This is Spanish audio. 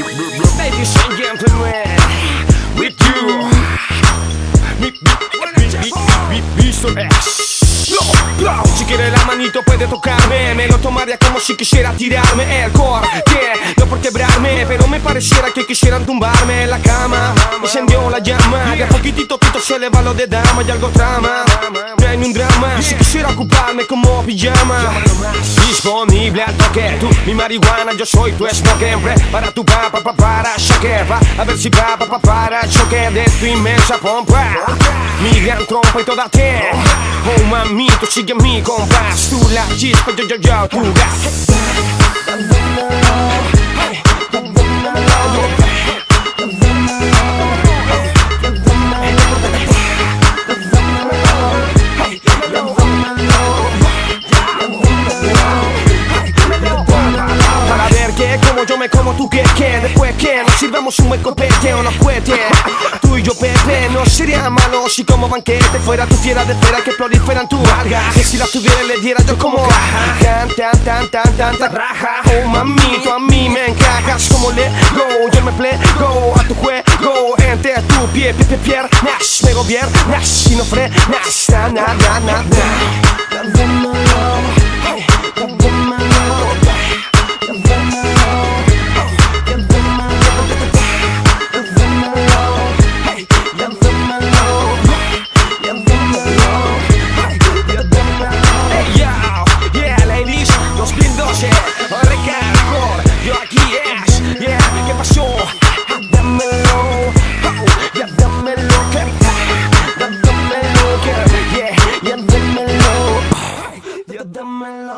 Ladies and gentlemen, with you, Mr. X. Si quiere la manito puede tocarme, me lo tomaría como si quisiera tirarme el core, que no por quebrarme, pero me pareciera que quisieran tumbarme en la cama. Encendió la llama, de a poquitito se eleva lo de dama y algo trama. No hay ni un drama, y si quisiera ocuparme como pijama, disponible al toque, tú mi marihuana, yo soy tu smoke. Para tu para choque, a ver si para choque de tu inmensa pompa. Mi gran trompa y toda te. Oh mami, tú sigue mi compás. Tú la chispa, yo, tú gas. Para ver que como yo me como tú que después que nos sirvamos un buen copete o nos cuete. Tú y yo Pepe, no sería malo si como banquete fuera tu fiera de espera que proliferan tu alga. Que si la tuviera le diera yo como tan raja. Oh mamito, a mí me encajas como le go. Yo me plego a tu juego entre tu piernas. Me gobiernas si no frenas. Na. Yo aquí es, ¿qué pasó? Dámelo, ya dámelo, dámelo, ya dámelo, ya dámelo.